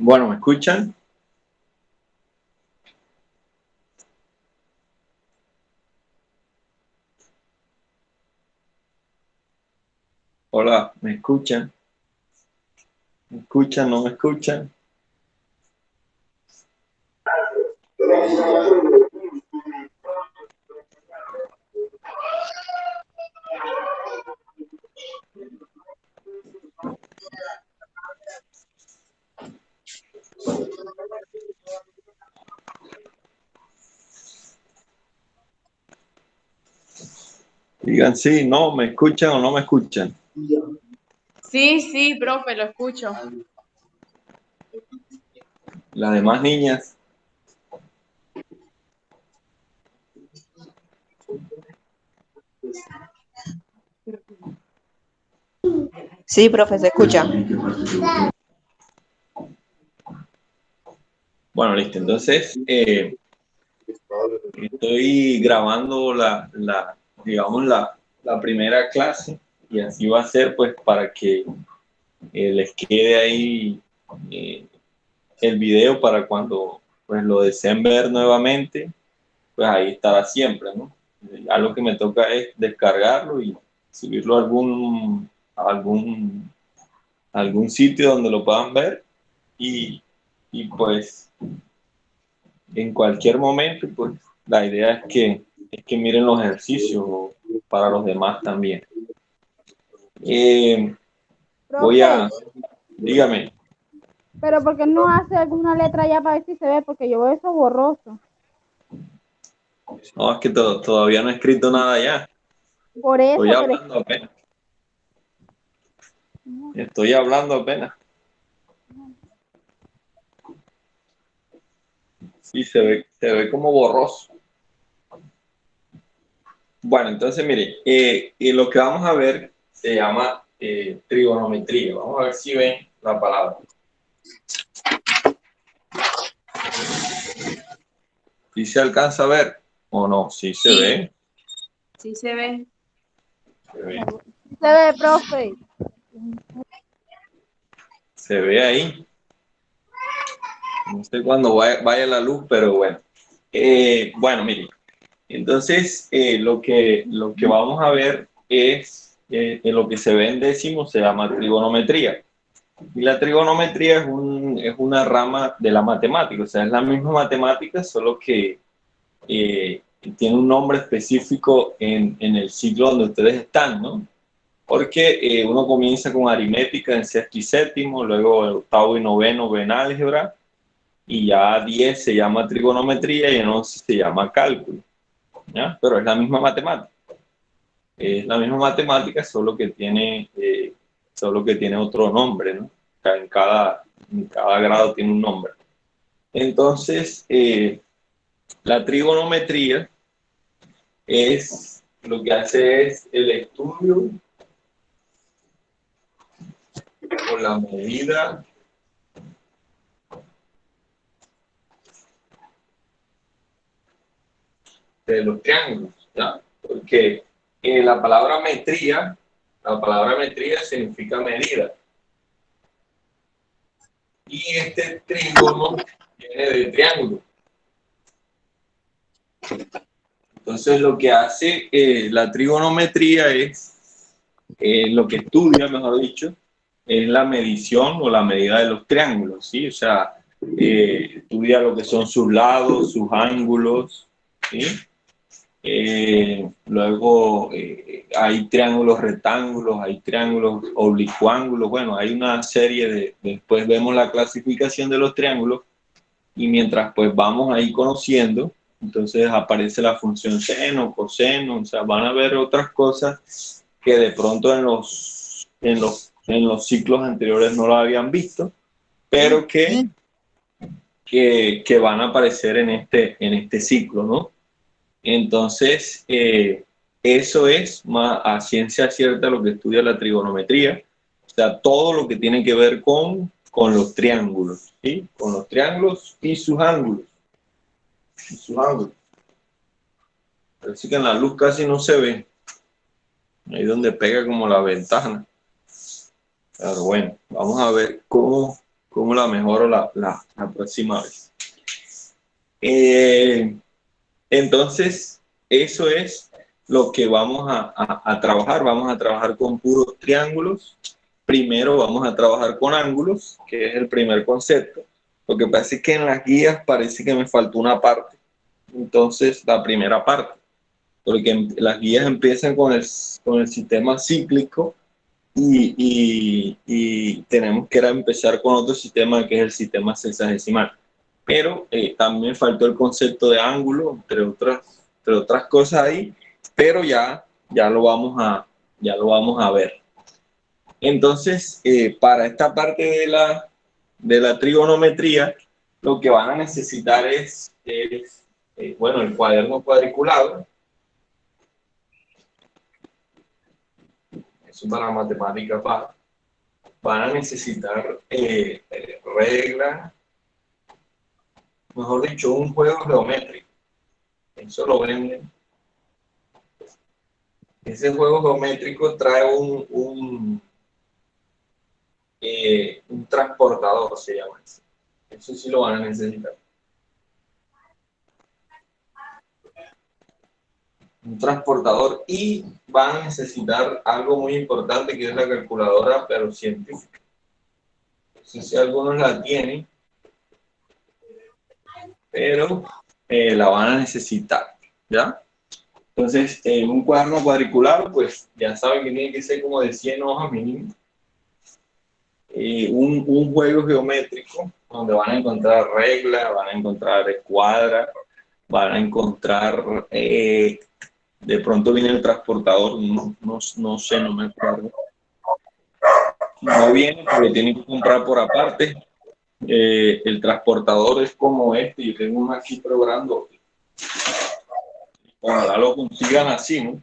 Bueno, ¿me escuchan? Hola, ¿me escuchan? ¿Me escuchan? ¿No me escuchan? Digan sí, no, ¿me escuchan o no me escuchan? Sí, sí, profe, lo escucho. Las demás niñas. Sí, profe, se escucha. Bueno, listo. Entonces, estoy grabando digamos, la primera clase y así va a ser pues para que les quede ahí eh, el video para cuando pues lo deseen ver nuevamente, pues ahí estará siempre, ¿no? Ya lo que me toca es descargarlo y subirlo a algún sitio donde lo puedan ver y, y pues en cualquier momento, pues la idea es que miren los ejercicios para los demás también. Eh, voy Profe, a, dígame, pero ¿por qué no hace alguna letra ya para ver si se ve? Porque yo veo eso borroso. no, es que todavía no he escrito nada ya, Por estoy eso, pero hablando apenas, estoy hablando apenas. Sí, se ve como borroso. Bueno, entonces mire, lo que vamos a ver se llama trigonometría. Vamos a ver si ven la palabra. ¿Sí se alcanza a ver o no? Sí se Sí, ve. sí se ve. Se ve, se ve, profe. se ve ahí. No sé cuándo vaya la luz, pero bueno. Bueno, mire. Entonces, lo que vamos a ver es en lo que se ve en décimo se llama trigonometría. Y la trigonometría es una rama de la matemática, o sea, es la misma matemática, solo que tiene un nombre específico en el ciclo donde ustedes están, ¿no? Porque uno comienza con aritmética en sexto y séptimo, luego el octavo y noveno ven álgebra, y ya 10 se llama trigonometría y en 11 se llama cálculo, ¿ya? Pero es la misma matemática. Es la misma matemática, solo que tiene otro nombre, ¿no? O sea, en cada grado tiene un nombre. Entonces, la trigonometría lo que hace es el estudio o la medida de los triángulos, ¿ya? Porque la palabra metría significa medida. Y este trígono viene de triángulo. Entonces lo que hace la trigonometría es, lo que estudia, mejor dicho, es la medición o la medida de los triángulos, ¿sí? O sea, estudia lo que son sus lados, sus ángulos, ¿sí? Luego hay triángulos rectángulos, hay triángulos oblicuángulos, bueno, hay una serie después vemos la clasificación de los triángulos y mientras pues vamos ahí conociendo, entonces aparece la función seno, coseno, o sea, van a ver otras cosas que de pronto en los ciclos anteriores no lo habían visto, pero que van a aparecer en este ciclo, ¿no? Entonces, eso es más a ciencia cierta lo que estudia la trigonometría, o sea, todo lo que tiene que ver con los triángulos, ¿sí? Con los triángulos y sus ángulos. Así que en la luz casi no se ve, ahí donde pega como la ventana. Pero bueno, vamos a ver cómo cómo la mejoro la próxima vez. Entonces, eso es lo que vamos a trabajar. Vamos a trabajar con puros triángulos. Primero vamos a trabajar con ángulos, que es el primer concepto. Lo que pasa es que en las guías parece que me faltó una parte. Entonces, la primera parte. Porque las guías empiezan con el sistema cíclico y tenemos que empezar con otro sistema que es el sistema sexagesimal. Pero también faltó el concepto de ángulo, entre otras cosas ahí, pero ya lo vamos a ver. Entonces, para esta parte de la trigonometría, lo que van a necesitar es el cuaderno cuadriculado. Eso para matemáticas bajas. Van a necesitar reglas, mejor dicho, un juego geométrico. Eso lo venden. Ese juego geométrico trae un transportador, se llama eso. Eso sí lo van a necesitar. Un transportador, y van a necesitar algo muy importante que es la calculadora, pero científica. No sé si algunos la tienen, pero la van a necesitar, ¿ya? Entonces, un cuaderno cuadriculado, pues ya saben que tiene que ser como de 100 hojas mínimo. Un juego geométrico donde van a encontrar reglas, van a encontrar escuadras, van a encontrar, de pronto viene el transportador, no sé, no me acuerdo. No viene porque tienen que comprar por aparte. El transportador es como este, yo tengo uno aquí probando. Ojalá lo consigan así, ¿no?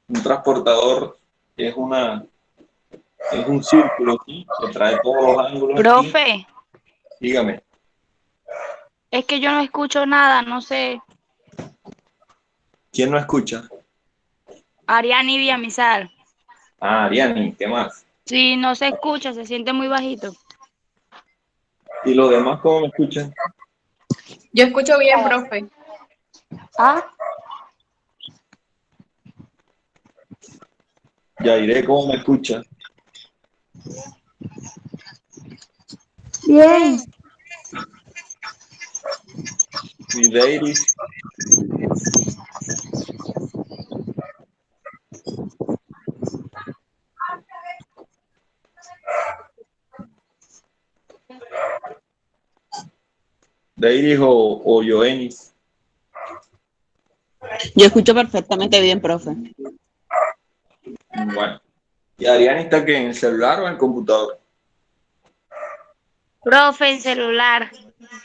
Un transportador es un círculo aquí que trae todos los ángulos. Profe, aquí. Dígame. es que yo no escucho nada, no sé. ¿Quién no escucha? Ariani Villamizar. Ah, Ariani, ¿qué más? Sí, no se escucha, se siente muy bajito. ¿Y los demás cómo me escuchan? Yo escucho bien, profe. ¿Ah? Yairé, ¿cómo me escucha? Bien. Y Deiris. Deiris o Joenis. Yo escucho perfectamente bien, profe. Bueno. ¿Y Ariani está que en el celular o en el computador? Profe, en celular.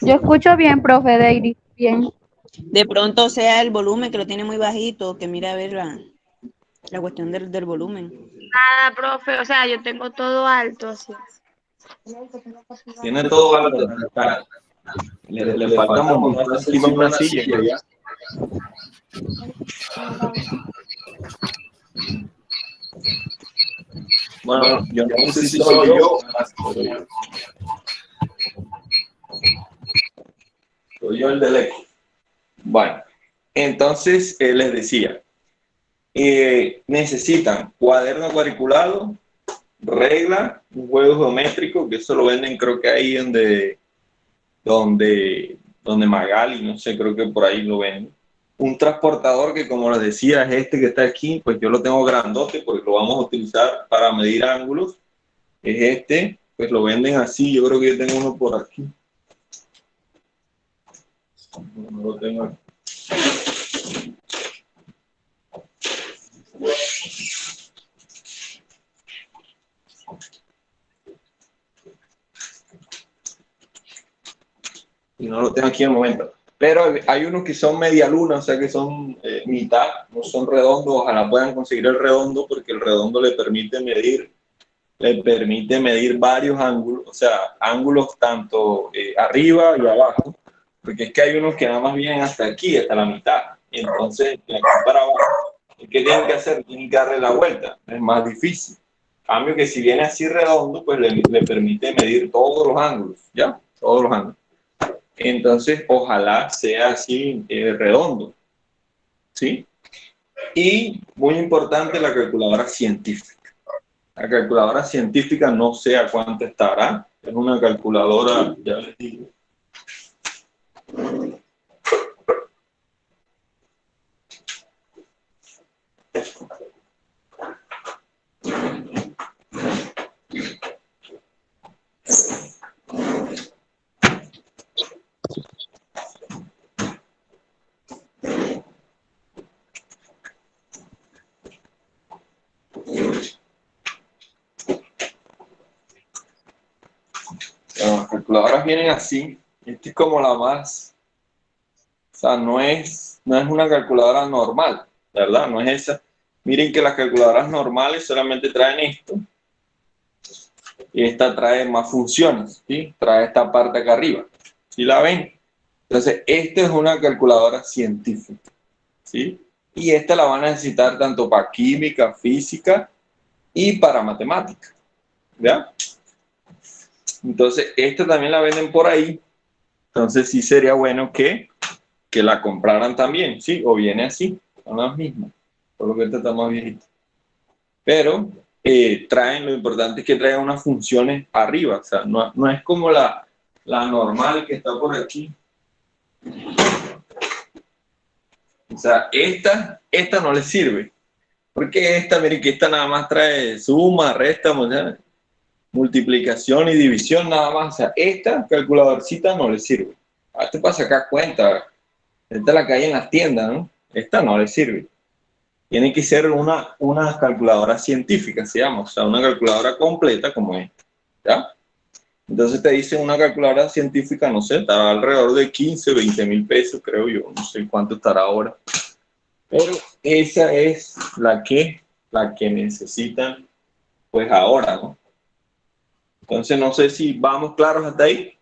Yo escucho bien, profe Deiri. Bien. De pronto sea el volumen que lo tiene muy bajito, que mira a ver la cuestión del volumen. Nada, profe, o sea, yo tengo todo alto, así. Tiene todo alto. Le falta montarse encima de una silla. Ya. Bueno, yo no sé si soy yo. Soy yo el del eco. Bueno, entonces les decía, necesitan cuaderno cuadriculado, regla, un juego geométrico, que eso lo venden creo que ahí donde Magali, no sé, creo que por ahí lo venden. Un transportador que, como les decía, es este que está aquí, pues yo lo tengo grandote porque lo vamos a utilizar para medir ángulos. Es este, pues lo venden así, yo creo que yo tengo uno por aquí. No lo tengo aquí. Y no lo tengo aquí en el momento. Pero hay unos que son media luna, o sea que son mitad, no son redondos. Ojalá puedan conseguir el redondo porque el redondo le permite medir varios ángulos, o sea, ángulos tanto arriba y abajo, porque es que hay unos que nada más vienen hasta aquí, hasta la mitad. Entonces, de aquí para abajo, ¿qué tienen que hacer? Tienen que darle la vuelta, es más difícil. Cambio que si viene así redondo, pues le permite medir todos los ángulos, ¿ya? Todos los ángulos. Entonces, ojalá sea así redondo, ¿sí? Y muy importante, la calculadora científica. La calculadora científica no sé a cuánto estará. Es una calculadora, ya les digo. Las calculadoras vienen así. Esta es como la más, o sea, no es una calculadora normal, ¿verdad? No es esa. Miren que las calculadoras normales solamente traen esto y esta trae más funciones, ¿sí? Trae esta parte acá arriba, ¿sí la ven? Entonces, esta es una calculadora científica, ¿sí? Y esta la van a necesitar tanto para química, física y para matemática, ¿ya? Entonces, esta también la venden por ahí. Entonces, sí sería bueno que la compraran también, ¿sí? O viene así, son las mismas, por lo que esta está más viejita. Pero traen, lo importante es que traen unas funciones arriba, o sea, no es como la normal que está por aquí. O sea, esta no le sirve, porque esta, miren que esta nada más trae suma, resta, multiplicación y división nada más. O sea, esta calculadorcita no le sirve. A este para sacar cuenta, esta la que hay en las tiendas, ¿no? Esta no le sirve. Tiene que ser una calculadora científica, se llama, o sea, una calculadora completa como esta, ¿ya? Entonces te dicen una calculadora científica, no sé, estará alrededor de 15, 20 mil pesos, creo yo, no sé cuánto estará ahora. Pero esa es la que necesitan, pues ahora, ¿no? Entonces no sé si vamos claros hasta ahí.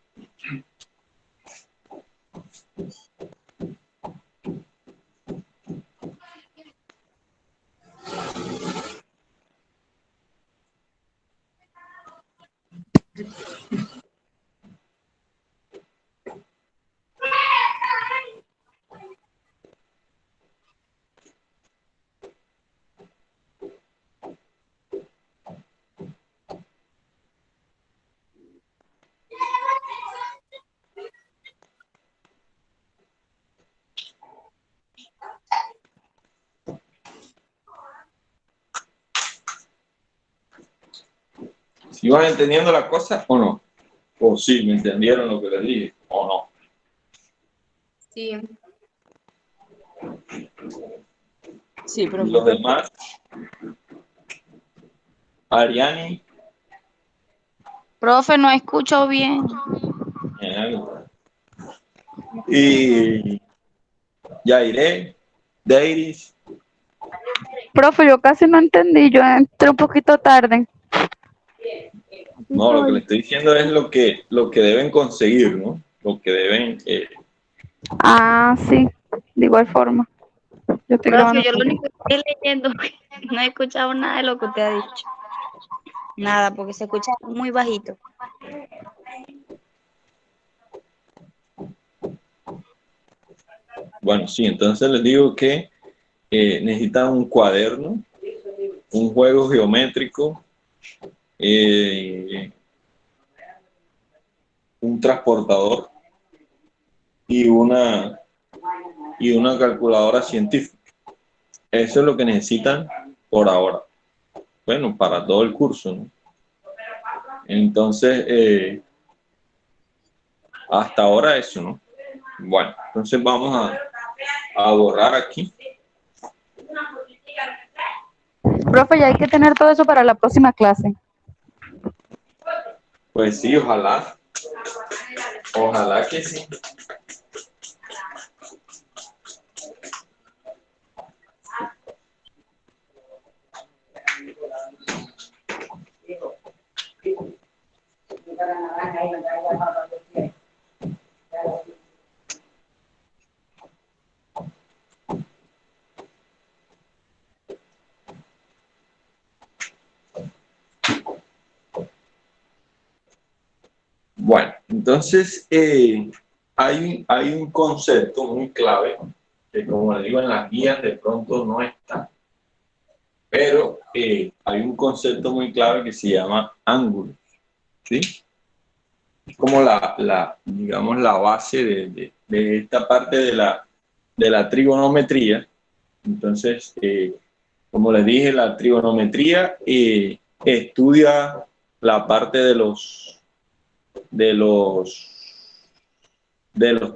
¿Si van entendiendo la cosa o no? O sí, me entendieron lo que les dije, o no. Sí. Sí, Y profe. los demás, Ariani, Profe, no escucho bien. y Yairé, Deiris. Profe, yo casi no entendí, yo entré un poquito tarde. Aquí No, lo que le estoy. estoy diciendo es lo que deben conseguir, ¿no? Lo que deben. Ah, sí, de igual forma. Yo estoy Profe, grabando yo lo también. único que estoy leyendo, no he escuchado nada de lo que usted ha dicho. Nada, porque se escucha muy bajito. Bueno, sí, entonces les digo que necesitan un cuaderno, un juego geométrico, eh, un transportador y una calculadora científica. Eso es lo que necesitan por ahora. Bueno, para todo el curso, ¿no? Entonces, hasta ahora eso, ¿no? Bueno, entonces vamos a borrar aquí. Profe, ya hay que tener todo eso para la próxima clase. Pues sí, ojalá. Ojalá que sí. Bueno, entonces hay un concepto muy clave que, como le digo, en las guías de pronto no está, pero hay un concepto muy clave que se llama ángulo, ¿sí? Es como digamos, la base de esta parte de la trigonometría. Entonces, como les dije, la trigonometría estudia la parte de los, de los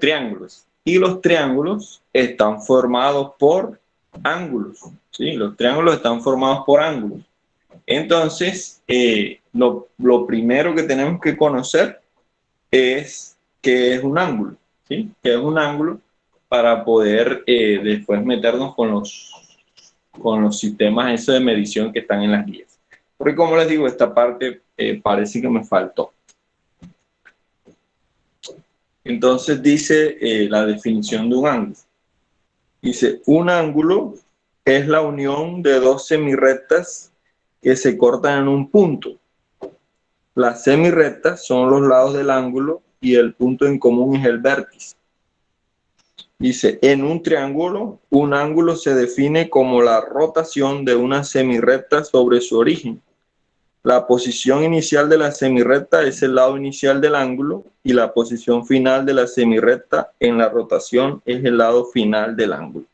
triángulos. Y los triángulos están formados por ángulos, ¿sí? Los triángulos están formados por ángulos. Entonces, lo primero que tenemos que conocer es qué es un ángulo, ¿sí? ¿Qué es un ángulo? Para poder después meternos con los sistemas eso de medición que están en las guías. Porque como les digo, esta parte parece que me faltó. Entonces dice la definición de un ángulo. Dice, un ángulo es la unión de dos semirrectas que se cortan en un punto. Las semirrectas son los lados del ángulo y el punto en común es el vértice. Dice, en un triángulo, un ángulo se define como la rotación de una semirrecta sobre su origen. La posición inicial de la semirrecta es el lado inicial del ángulo y la posición final de la semirrecta en la rotación es el lado final del ángulo.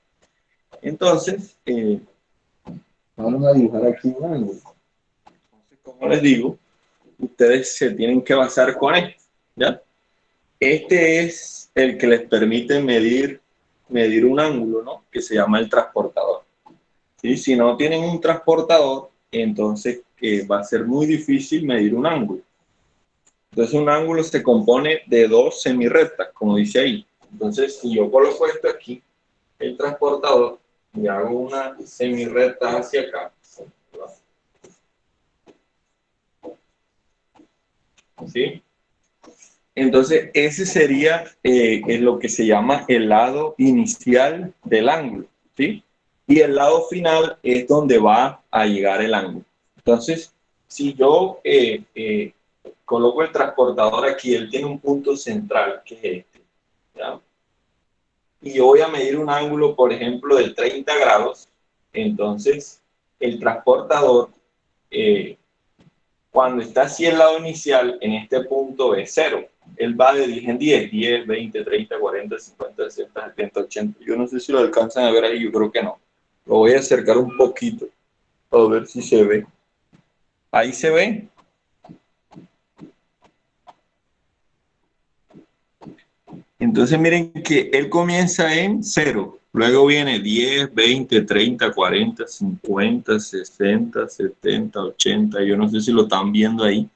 Entonces, vamos a dibujar aquí un ángulo. Entonces, como les digo, ustedes se tienen que basar con esto, ¿ya? Este es el que les permite medir un ángulo, ¿no? Que se llama el transportador. ¿Sí? Si no tienen un transportador, entonces va a ser muy difícil medir un ángulo. Entonces un ángulo se compone de dos semirrectas, como dice ahí. Entonces si yo coloco esto aquí, el transportador, y hago una semirrecta hacia acá, ¿sí? Entonces ese sería lo que se llama el lado inicial del ángulo, ¿sí? Y el lado final es donde va a llegar el ángulo. Entonces, si yo coloco el transportador aquí, él tiene un punto central, que es este, ¿ya? Y yo voy a medir un ángulo, por ejemplo, de 30 grados, entonces el transportador, cuando está así el lado inicial, en este punto es 0. Él va de 10 en 10, 10, 20, 30, 40, 50, 60, 70, 80. Yo no sé si lo alcanzan a ver ahí, yo creo que no. Lo voy a acercar un poquito, a ver si se ve. Ahí se ve. Entonces miren que él comienza en 0. Luego viene 10, 20, 30, 40, 50, 60, 70, 80. Yo no sé si lo están viendo ahí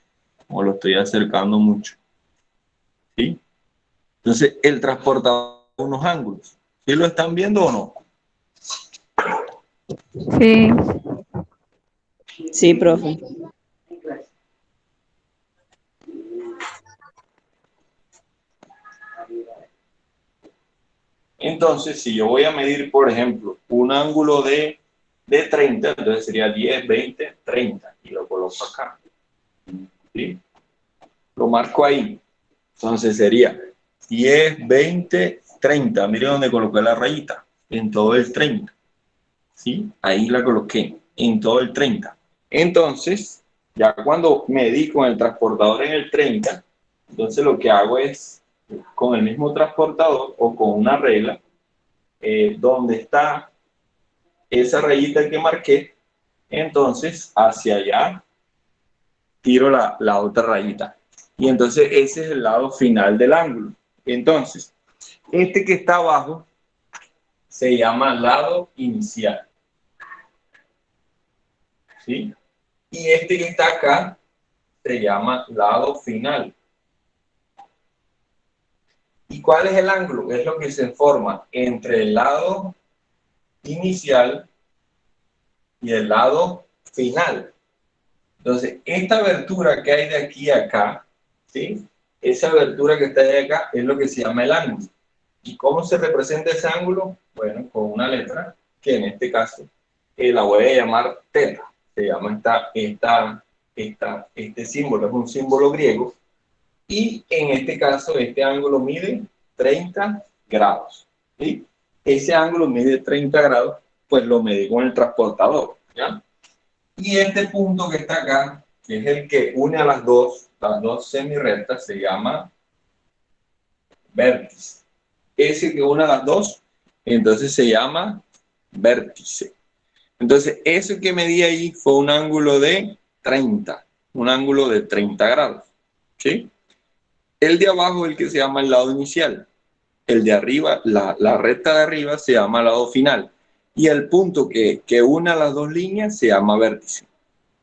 o lo estoy acercando mucho. ¿Sí? Entonces, el transportador unos ángulos. ¿Sí lo están viendo o no? Sí. Sí, profe. Entonces, si yo voy a medir, por ejemplo, un ángulo de 30, entonces sería 10, 20, 30. Y lo coloco acá. ¿Sí? Lo marco ahí. Entonces sería 10, 20, 30. Mire dónde coloqué la rayita. En todo el 30. ¿Sí? Ahí la coloqué. En todo el 30. Entonces, ya cuando medí con el transportador en el 30, entonces lo que hago es, con el mismo transportador o con una regla, donde está esa rayita que marqué, entonces hacia allá tiro la otra rayita. Y entonces ese es el lado final del ángulo. Entonces, este que está abajo se llama lado inicial. ¿Sí? Y este que está acá se llama lado final. ¿Y cuál es el ángulo? Es lo que se forma entre el lado inicial y el lado final. Entonces, esta abertura que hay de aquí a acá, ¿sí? Esa abertura que está de acá es lo que se llama el ángulo. ¿Y cómo se representa ese ángulo? Bueno, con una letra que en este caso la voy a llamar teta. Se llama este símbolo, es un símbolo griego Y en este caso, este ángulo mide 30 grados. ¿Sí? Ese ángulo mide 30 grados, pues lo medí con el transportador. ¿Ya? Y este punto que está acá, que es el que une a las dos semirrectas, se llama vértice. Ese que une a las dos, entonces se llama vértice. Entonces, eso que medí ahí fue un ángulo de 30, un ángulo de 30 grados. ¿Sí? El de abajo es el que se llama el lado inicial. El de arriba, la recta de arriba se llama lado final. Y el punto que une a las dos líneas se llama vértice.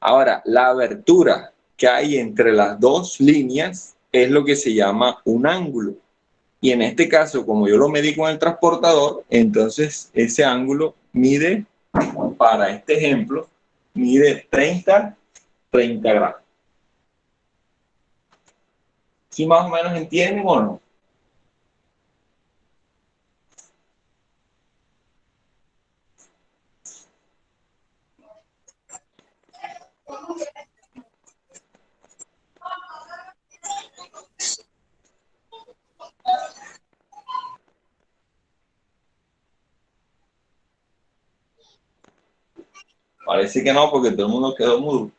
Ahora, la abertura que hay entre las dos líneas es lo que se llama un ángulo. Y en este caso, como yo lo medí con el transportador, entonces ese ángulo mide, para este ejemplo, mide 30 grados. ¿Sí más o menos entienden o no? Parece que no, porque todo el mundo quedó mudo.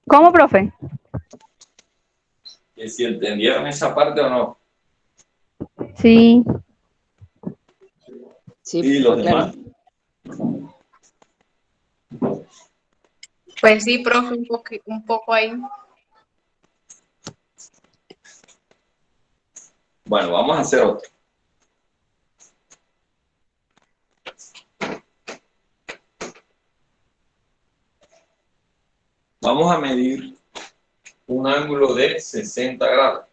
¿Cómo, profe? Que si entendieron esa parte o no. Sí. Sí, Y los pues, claro. demás. Pues sí, profe, un poco ahí. Bueno, vamos a hacer otro. Vamos a medir un ángulo de 60 grados.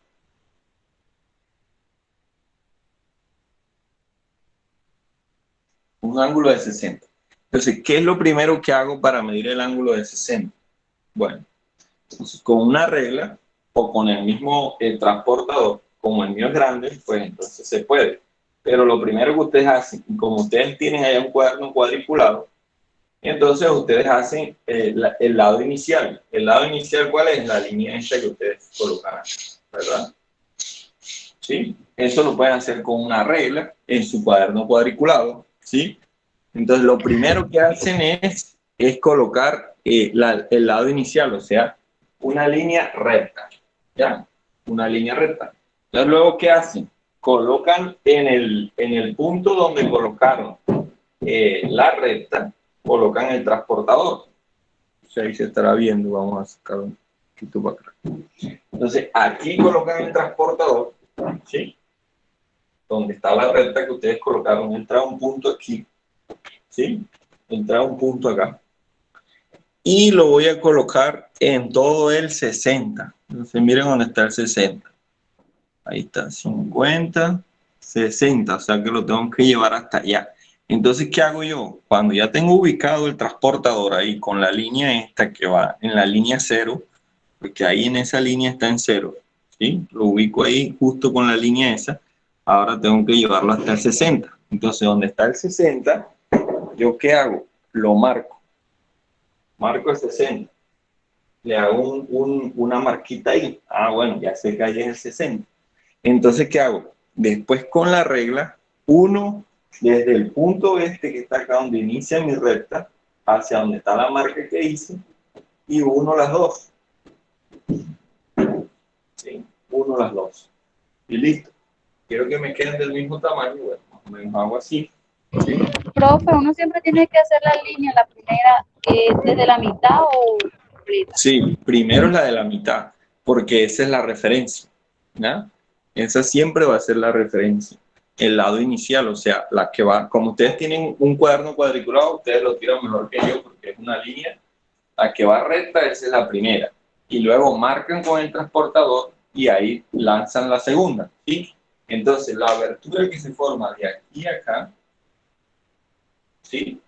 Un ángulo de 60. Entonces, ¿qué es lo primero que hago para medir el ángulo de 60? Bueno, entonces, con una regla o con el mismo transportador, como el mío es grande, pues entonces se puede. Pero lo primero que ustedes hacen, y como ustedes tienen allá un cuaderno cuadriculado, entonces ustedes hacen el lado inicial. ¿El lado inicial cuál es? La línea esta que ustedes colocan, ¿verdad? ¿Sí? Eso lo pueden hacer con una regla en su cuaderno cuadriculado, ¿sí? Entonces lo primero que hacen es colocar el lado inicial, o sea, una línea recta, ¿ya? Una línea recta. Entonces luego, ¿qué hacen? Colocan en el punto donde colocaron la recta, colocan el transportador. O sea, ahí se estará viendo, vamos a sacar un poquito para acá. Entonces, aquí colocan el transportador, ¿sí? Donde está la recta que ustedes colocaron, entra un punto aquí, ¿sí? Entra un punto acá. Y lo voy a colocar en todo el 60. Entonces, miren dónde está el 60. Ahí está, 50, 60, o sea que lo tengo que llevar hasta allá. Entonces, ¿qué hago yo? Cuando ya tengo ubicado el transportador ahí con la línea esta que va en la línea 0, porque ahí en esa línea está en 0, ¿sí? Lo ubico ahí justo con la línea esa. Ahora tengo que llevarlo hasta el 60. Entonces, donde está el 60, ¿yo qué hago? Lo marco. Marco el 60. Le hago una marquita ahí. Ah, bueno, ya sé que ahí es el 60. Entonces, ¿qué hago? Después con la regla, uno desde el punto este que está acá donde inicia mi recta, hacia donde está la marca que hice, y uno las dos. ¿Sí? Uno las dos. Y listo. Quiero que me queden del mismo tamaño, bueno, más o menos hago así. ¿Sí? Profe, uno siempre tiene que hacer la línea, la primera, desde la mitad o completa. Sí, primero es la de la mitad, porque esa es la referencia, ¿no? Esa siempre va a ser la referencia, el lado inicial, o sea, la que va, como ustedes tienen un cuaderno cuadriculado, ustedes lo tiran mejor que yo, porque es una línea, la que va recta, esa es la primera, y luego marcan con el transportador y ahí lanzan la segunda, ¿sí? Entonces, la abertura que se forma de aquí a acá, ¿sí?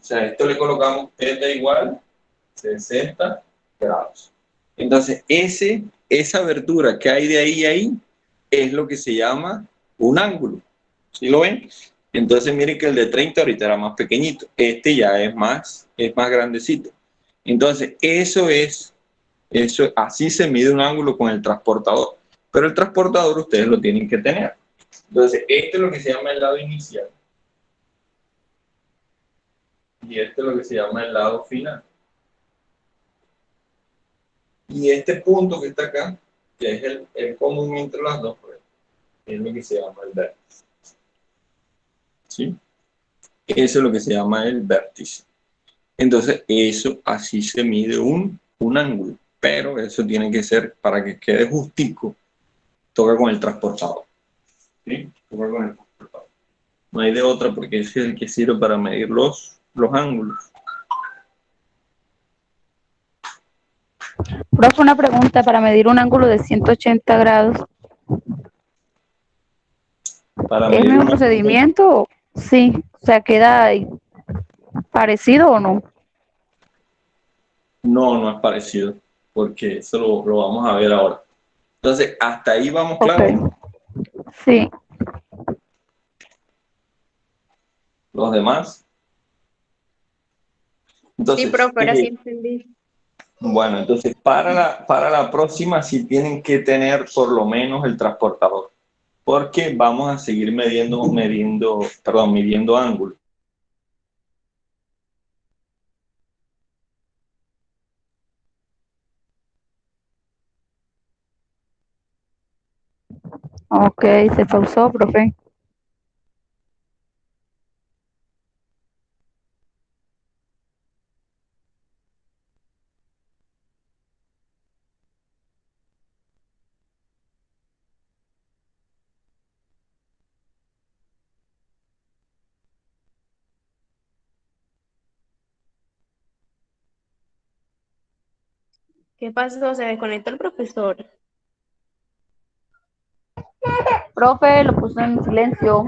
O sea, esto le colocamos θ igual 60 grados. Entonces, esa abertura que hay de ahí a ahí es lo que se llama un ángulo. ¿Sí lo ven? Entonces, miren que el de 30 ahorita era más pequeñito. Este ya es más grandecito. Entonces, eso es Eso, así se mide un ángulo con el transportador. Pero el transportador ustedes lo tienen que tener. Entonces, este es lo que se llama el lado inicial. Y este es lo que se llama el lado final. Y este punto que está acá, que es el común entre las dos, pues, es lo que se llama el vértice. ¿Sí? Eso es lo que se llama el vértice. Entonces, eso así se mide un ángulo. Pero eso tiene que ser, para que quede justico, toca con el transportador. ¿Sí? Toca con el transportador. No hay de otra porque ese es el que sirve para medir los ángulos. Profe, una pregunta para medir un ángulo de 180 grados. Para ¿Es el medir mismo un ángulo, procedimiento? Sí, o sea, ¿queda parecido o no? no es parecido, porque eso lo vamos a ver ahora. Entonces, hasta ahí vamos Ok, claros. sí. Los demás. Sí, Entonces, profe, ahora sí entendí. bueno, entonces para la próxima sí tienen que tener por lo menos el transportador, porque vamos a seguir midiendo ángulos. Ok, se pausó, profe. ¿Qué pasó? Se desconectó el profesor. Profe, lo puso en silencio.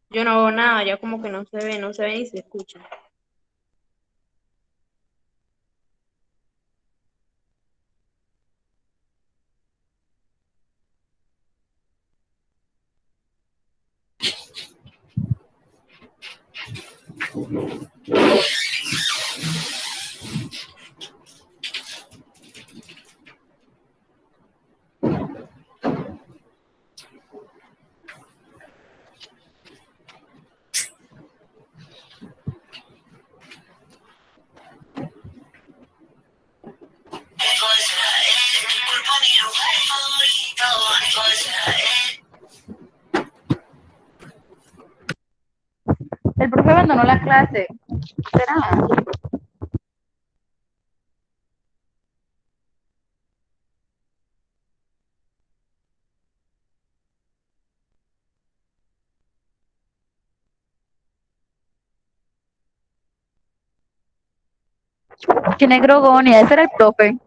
Yo no hago nada, ya como que no se ve ni se escucha. El profe abandonó la clase. ¿Será? ¿Quién es Grogonia? Ese era el profe.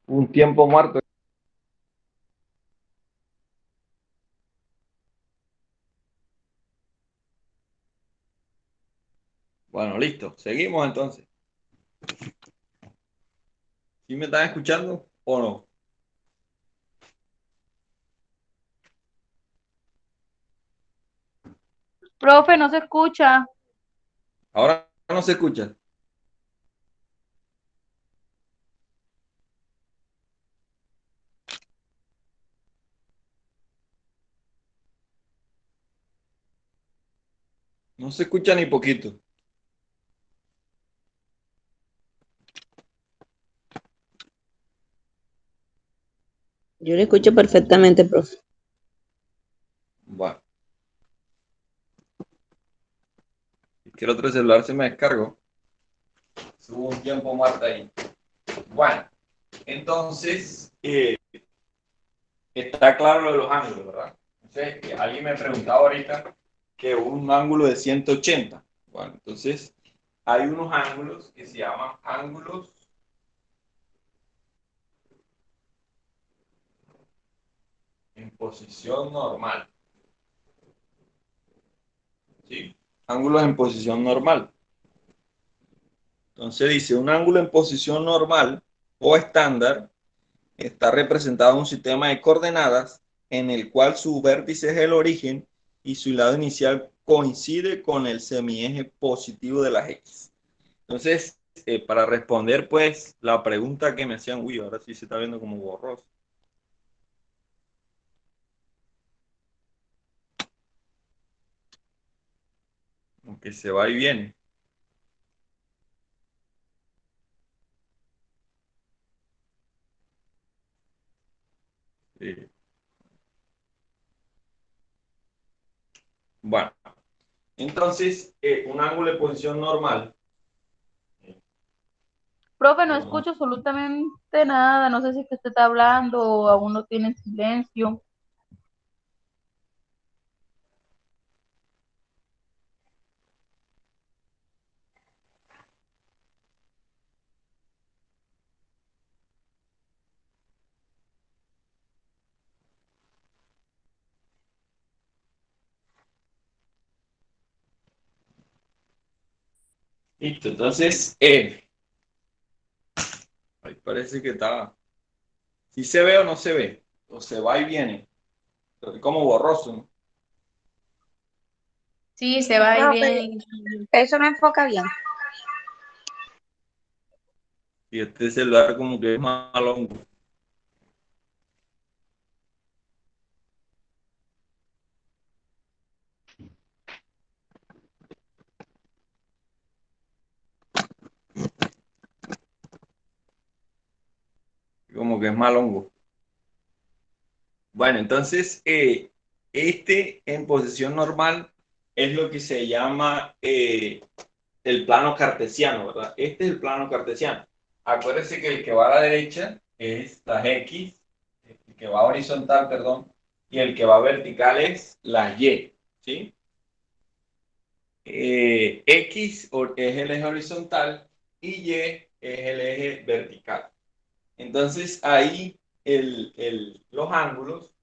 un tiempo muerto. Bueno, listo. Seguimos entonces. ¿Sí me están escuchando o no? Profe, no se escucha. Ahora no se escucha. No se escucha ni poquito. Yo le escucho perfectamente, profe. Bueno, es que el otro celular se me descargó. Hubo un tiempo muerto ahí. Bueno, entonces, está claro lo de los ángulos, ¿verdad? Entonces, alguien me preguntaba ahorita que un ángulo de 180. Bueno, entonces, hay unos ángulos que se llaman ángulos en posición normal. ¿Sí? Ángulos en posición normal. Entonces dice, un ángulo en posición normal o estándar está representado en un sistema de coordenadas en el cual su vértice es el origen y su lado inicial coincide con el semieje positivo de las X. Entonces, para responder pues la pregunta que me hacían, uy, ahora sí se está viendo como borroso. Aunque se va y viene. Sí. Bueno, entonces, un ángulo de posición normal. Profe, no escucho absolutamente nada. No sé si es que usted está hablando o aún no tiene silencio. Listo, entonces, ahí parece que está. Si se ve o no se ve, o se va y viene, como borroso, ¿no? Sí, se va y Profe, viene. eso no enfoca bien. Y este celular como que es malo, como que es malongo. Bueno, entonces, este en posición normal es lo que se llama el plano cartesiano, ¿verdad? Este es el plano cartesiano. Acuérdense que el que va a la derecha es la X, el que va horizontal, perdón, y el que va vertical es la Y, ¿sí? X es el eje horizontal y Y es el eje vertical. Entonces ahí los ángulos,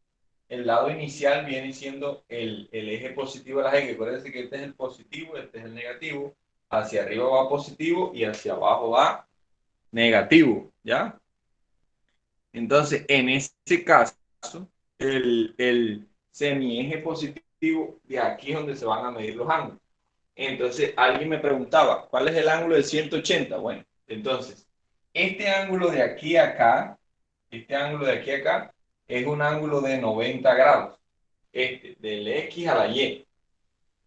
el lado inicial viene siendo el eje positivo de la G, que acuérdense que este es el positivo, este es el negativo, hacia arriba va positivo y hacia abajo va negativo, ¿ya? Entonces en ese caso, el semieje positivo, de aquí es donde se van a medir los ángulos. Entonces, alguien me preguntaba, ¿cuál es el ángulo de 180? Bueno, entonces, este ángulo de aquí a acá, este ángulo de aquí a acá, es un ángulo de 90 grados. Este, del X a la Y.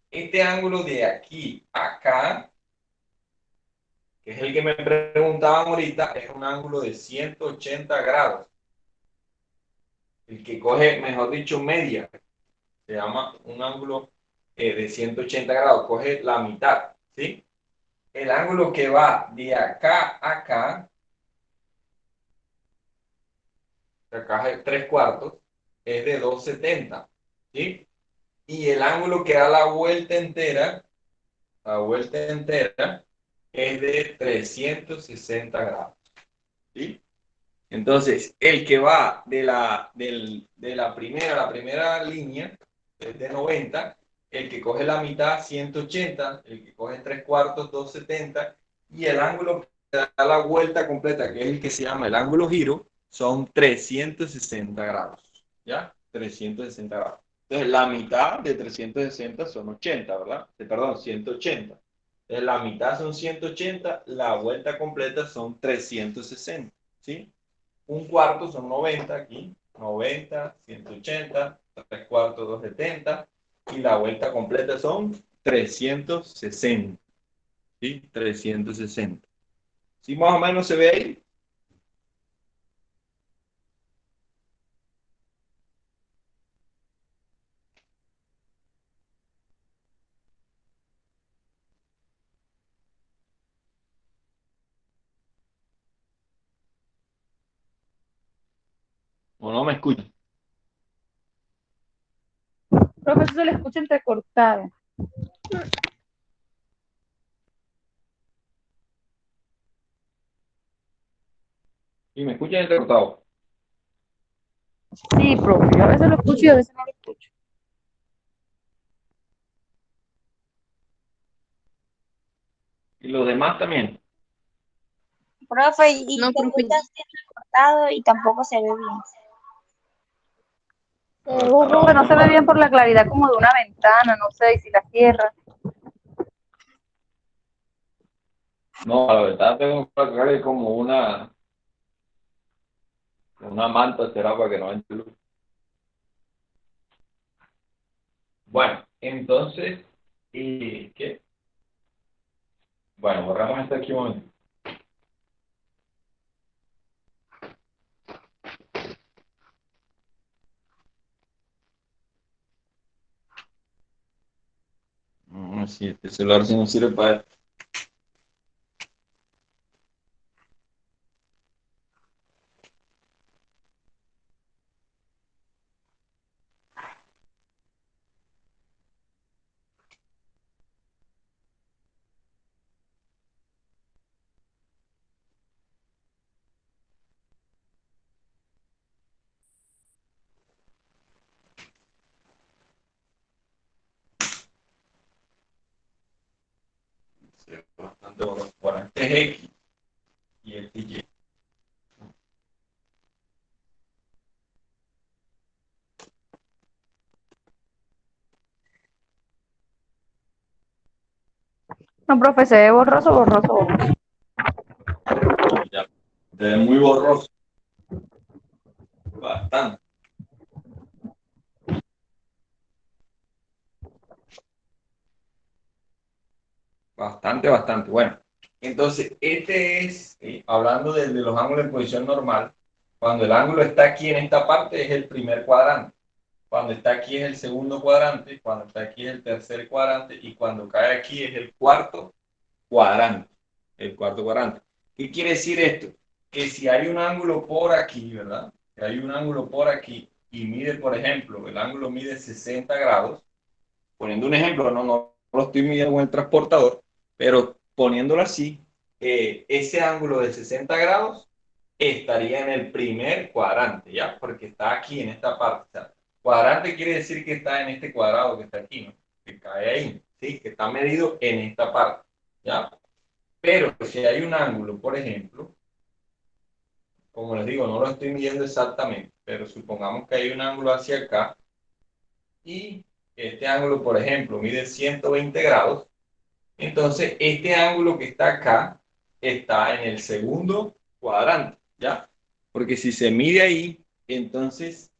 Este ángulo de aquí a acá, que es el que me preguntaban ahorita, es un ángulo de 180 grados. El que coge, mejor dicho, media. Se llama un ángulo de 180 grados. Coge la mitad, ¿sí? El ángulo que va de acá a acá, de acá es 3/4, es de 270, ¿sí? Y el ángulo que da la vuelta entera, es de 360 grados, ¿sí? Entonces, el que va de la primera línea es de 90, el que coge la mitad, 180, el que coge 3/4, 270, y el ángulo que da la vuelta completa, que es el que se llama el ángulo giro, son 360 grados, ¿ya? 360 grados. Entonces, la mitad de 360 son 80, ¿verdad? Perdón, 180. Entonces, la mitad son 180, la vuelta completa son 360, ¿sí? Un cuarto son 90 aquí, 90, 180, 3/4, 270, y la vuelta completa son 360, ¿sí? 360. ¿Sí más o menos se ve ahí? ¿O no me escuchan? Profe, eso se le escucha entrecortado. ¿Y me escuchan entrecortado? Sí, profe, yo a veces lo escucho y a veces no lo escucho. ¿Y los demás también? Profe, y No, te profe. escuchas así cortado y tampoco se ve bien. Profe, no se ve bien por la claridad como de una ventana, no sé, y si la cierra. No, la verdad tengo que sacarle como una manta, será para que no entre luz. Bueno, entonces, ¿y qué? Bueno, borramos esto aquí un momento. Sí, este celular sí no sirve para esto. Sí, bastante borroso. Bueno, este es X y este es Y. No, profe, se ve borroso, borroso, borroso. Ya, se ve muy borroso. Bastante. Bastante, bastante. Bueno, entonces, este es, hablando de los ángulos en posición normal, cuando el ángulo está aquí en esta parte es el primer cuadrante, cuando está aquí es el segundo cuadrante, cuando está aquí es el tercer cuadrante, y cuando cae aquí es el cuarto cuadrante. El cuarto cuadrante. ¿Qué quiere decir esto? Que si hay un ángulo por aquí, ¿verdad? Si hay un ángulo por aquí y mide, por ejemplo, el ángulo mide 60 grados, poniendo un ejemplo, no lo estoy midiendo con el transportador, pero poniéndolo así, ese ángulo de 60 grados estaría en el primer cuadrante, ¿ya? Porque está aquí en esta parte. O sea, cuadrante quiere decir que está en este cuadrado que está aquí, ¿no? Que cae ahí, ¿sí? Que está medido en esta parte, ¿ya? Pero si hay un ángulo, por ejemplo, como les digo, no lo estoy midiendo exactamente, pero supongamos que hay un ángulo hacia acá y este ángulo, por ejemplo, mide 120 grados. Entonces, este ángulo que está acá está en el segundo cuadrante, ¿ya? Porque si se mide ahí, entonces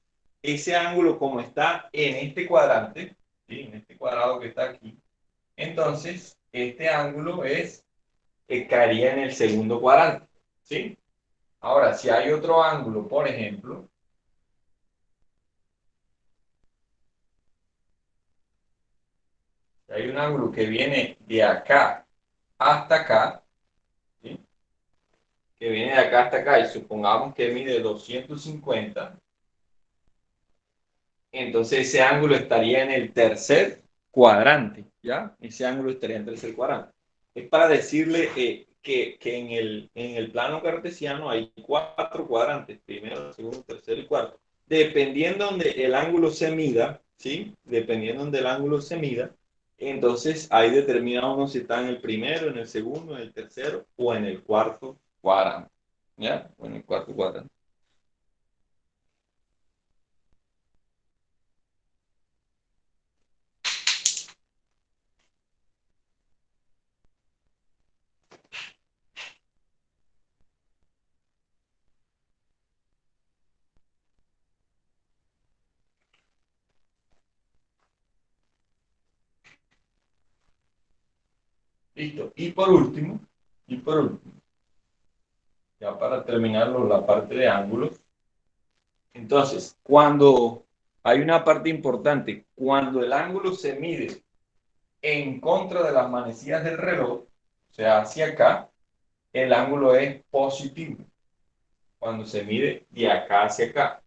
ese ángulo como está en este cuadrante, ¿sí? En este cuadrado que está aquí, entonces este ángulo caería en el segundo cuadrante, ¿sí? Ahora, si hay otro ángulo, por ejemplo, si hay un ángulo que viene de acá hasta acá, ¿sí? Que viene de acá hasta acá y supongamos que mide 250, entonces ese ángulo estaría en el tercer cuadrante, ¿ya? Ese ángulo estaría en el tercer cuadrante. Es para decirle que en el plano cartesiano hay 4 cuadrantes, primero, segundo, tercero y cuarto. Dependiendo donde el ángulo se mida, ¿sí? Dependiendo donde el ángulo se mida, entonces ahí determina uno si está en el primero, en el segundo, en el tercero o en el cuarto cuadrante. ¿Ya? O en el cuarto cuadrante. Listo. Y por último, ya para terminar la parte de ángulos. Entonces, cuando hay una parte importante, cuando el ángulo se mide en contra de las manecillas del reloj, o sea, hacia acá, el ángulo es positivo. Cuando se mide de acá hacia acá.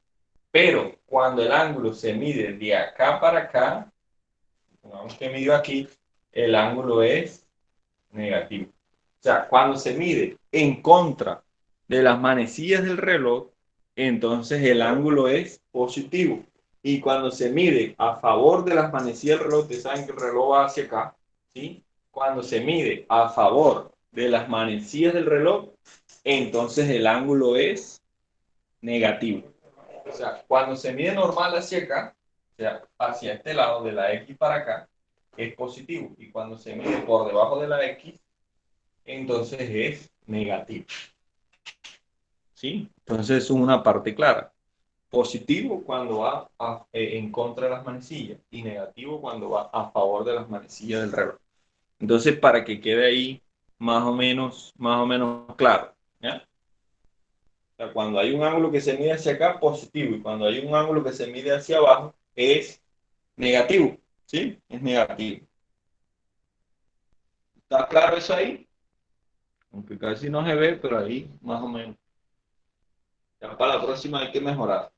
Pero cuando el ángulo se mide de acá para acá, pongamos que mido aquí, el ángulo es negativo. O sea, cuando se mide en contra de las manecillas del reloj, entonces el ángulo es positivo. Y cuando se mide a favor de las manecillas del reloj, ustedes saben que el reloj va hacia acá, ¿sí? Cuando se mide a favor de las manecillas del reloj, entonces el ángulo es negativo. O sea, cuando se mide normal hacia acá, o sea, hacia este lado de la X para acá, es positivo. Y cuando se mide por debajo de la X, entonces es negativo. ¿Sí? Entonces es una parte clara. Positivo cuando va en contra de las manecillas y negativo cuando va a favor de las manecillas del reloj. Entonces, para que quede ahí más o menos claro. ¿Ya? O sea, cuando hay un ángulo que se mide hacia acá, positivo. Y cuando hay un ángulo que se mide hacia abajo, es negativo. ¿Sí? Es negativo. ¿Está claro eso ahí? Aunque casi no se ve, pero ahí más o menos. Ya para la próxima hay que mejorar.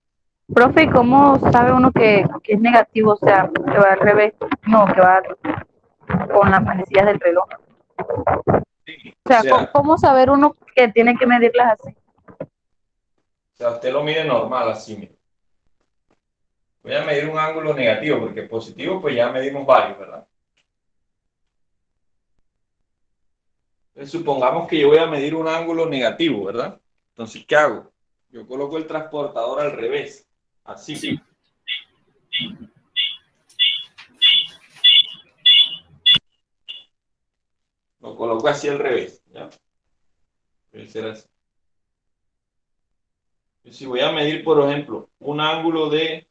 Profe, ¿y cómo sabe uno que es negativo? O sea, que va al revés. No, que va con las manecillas del reloj. Sí. O sea, ¿cómo saber uno que tiene que medirlas así? O sea, usted lo mide normal así, mire. Voy a medir un ángulo negativo, porque positivo pues ya medimos varios, ¿verdad? Entonces, supongamos que yo voy a medir un ángulo negativo, ¿verdad? Entonces, ¿qué hago? Yo coloco el transportador al revés, así. Sí. Lo coloco así al revés, ¿ya? Debe ser así. Y si voy a medir, por ejemplo, un ángulo de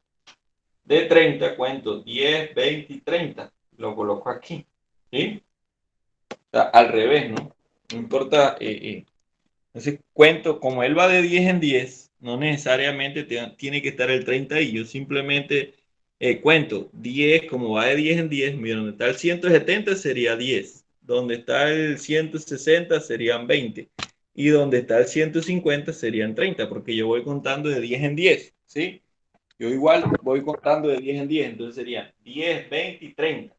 30, cuento 10, 20 y 30. Lo coloco aquí, ¿sí? O sea, al revés, ¿no? No importa. Entonces, cuento, como él va de 10 en 10, no necesariamente tiene que estar el 30 ahí. Yo simplemente cuento 10, como va de 10 en 10, mira, donde está el 170 sería 10, donde está el 160 serían 20, y donde está el 150 serían 30, porque yo voy contando de 10 en 10, ¿sí? Yo igual voy contando de 10 en 10, entonces serían 10, 20 y 30.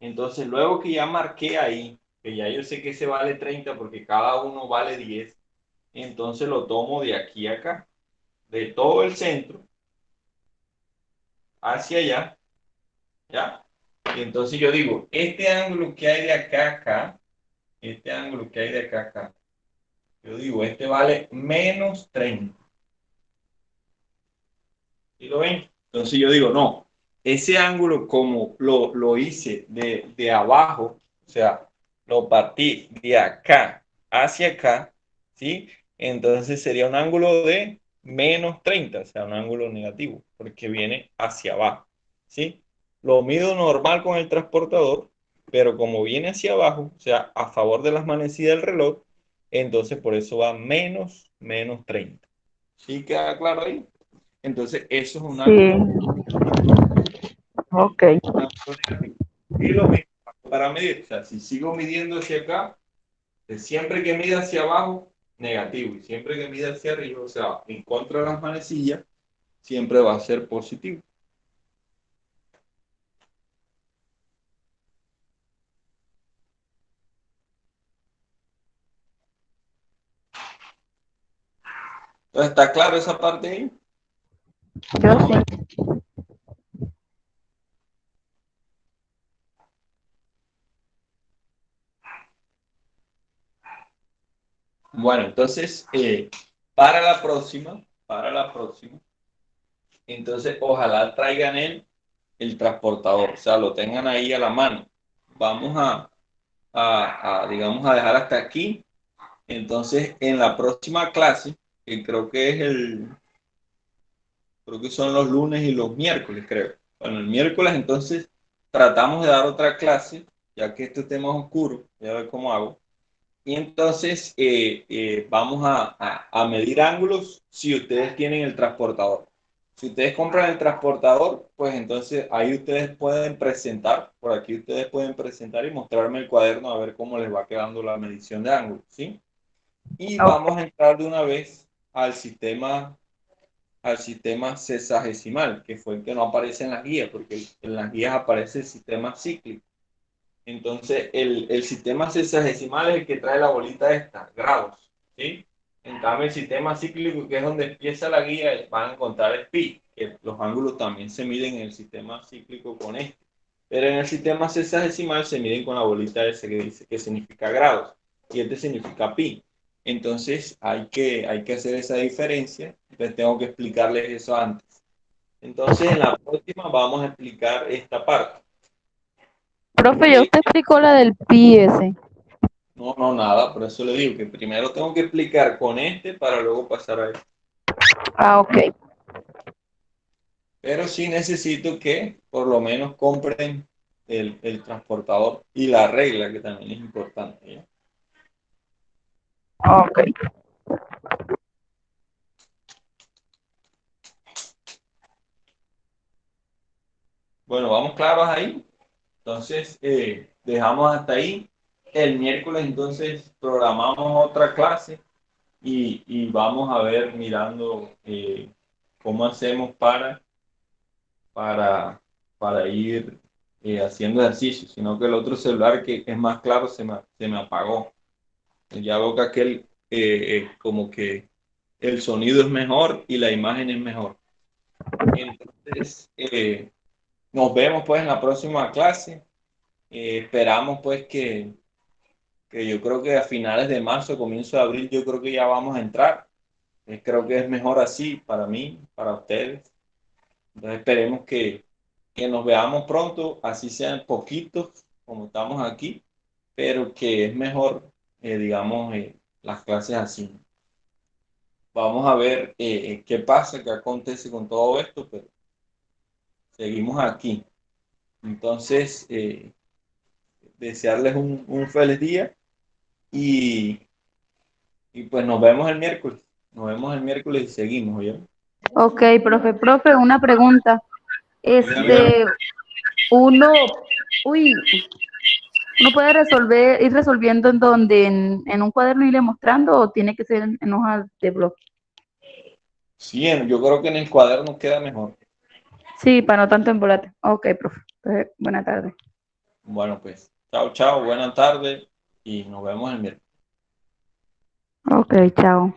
Entonces, luego que ya marqué ahí, que ya yo sé que se vale 30 porque cada uno vale 10, entonces lo tomo de aquí a acá, de todo el centro hacia allá, ¿ya? Y entonces yo digo, este ángulo que hay de acá a acá, este ángulo que hay de acá a acá, yo digo, este vale menos 30. ¿Sí lo ven? Entonces yo digo, no, ese ángulo como lo hice de abajo, o sea, lo partí de acá hacia acá, ¿sí? Entonces sería un ángulo de menos 30, o sea, un ángulo negativo, porque viene hacia abajo, ¿sí? Lo mido normal con el transportador, pero como viene hacia abajo, o sea, a favor de las manecillas del reloj, entonces por eso va menos 30. ¿Sí queda claro ahí? Entonces, eso es un Sí, ángulo, ok. un ángulo negativo. Y lo mismo para medir. O sea, si sigo midiendo hacia acá, siempre que mida hacia abajo, negativo. Y siempre que mida hacia arriba, o sea, en contra de las manecillas, siempre va a ser positivo. Entonces, ¿está claro esa parte ahí? Yo Más o sí. menos. Bueno, entonces, para la próxima, entonces ojalá traigan el transportador, o sea, lo tengan ahí a la mano. Vamos digamos, a dejar hasta aquí. Entonces, en la próxima clase, que creo que son los lunes y los miércoles, creo. Bueno, el miércoles entonces tratamos de dar otra clase, ya que este tema es oscuro, voy a ver cómo hago. Y entonces vamos a medir ángulos si ustedes tienen el transportador. Si ustedes compran el transportador, pues entonces ahí ustedes pueden presentar, por aquí ustedes pueden presentar y mostrarme el cuaderno a ver cómo les va quedando la medición de ángulos, ¿sí? Y Ok. vamos a entrar de una vez al sistema sesagesimal, que fue el que no aparece en las guías, porque en las guías aparece el sistema cíclico. Entonces, el sistema sesagesimal es el que trae la bolita esta, grados, ¿sí? En cambio, el sistema cíclico, que es donde empieza la guía, van a encontrar el pi, que los ángulos también se miden en el sistema cíclico con este. Pero en el sistema sesagesimal se miden con la bolita esa que dice que significa grados, y este significa pi. Entonces, hay que hacer esa diferencia. Entonces, tengo que explicarles eso antes. Entonces, en la próxima vamos a explicar esta parte. Profe, ya Eh, usted explicó la del pi ese. No, no, nada, por eso le digo que primero tengo que explicar con este para luego pasar a este. Ah, ok. Pero sí necesito que por lo menos compren el transportador y la regla, que también es importante, ¿ya? Ok. Bueno, vamos claros ahí. Entonces, dejamos hasta ahí. El miércoles entonces programamos otra clase y vamos a ver mirando cómo hacemos para, para ir haciendo ejercicio, sino que el otro celular que es más claro se me apagó. Ya veo que aquel como que el sonido es mejor y la imagen es mejor. Entonces, nos vemos pues en la próxima clase. Esperamos pues que yo creo que a finales de marzo, comienzo de abril, yo creo que ya vamos a entrar. Creo que es mejor así para mí, para ustedes. Entonces esperemos que nos veamos pronto, así sean poquitos como estamos aquí, pero que es mejor, digamos, las clases así. Vamos a ver qué pasa, qué acontece con todo esto, pero seguimos aquí. Entonces, desearles un feliz día y, y pues nos vemos el miércoles. Nos vemos el miércoles y seguimos, ¿oye? Ok, profe. Profe, una pregunta. Dígame. Este, uno, uy, uno puede ir resolviendo en donde, en un cuaderno irle mostrando o tiene que ser en hojas de blog. Sí, yo creo que en el cuaderno queda mejor. Sí, para no tanto embolate. Ok, profe. Entonces, buena tarde. Bueno, pues, chao, chao, buena tarde y nos vemos el miércoles. Ok, chao.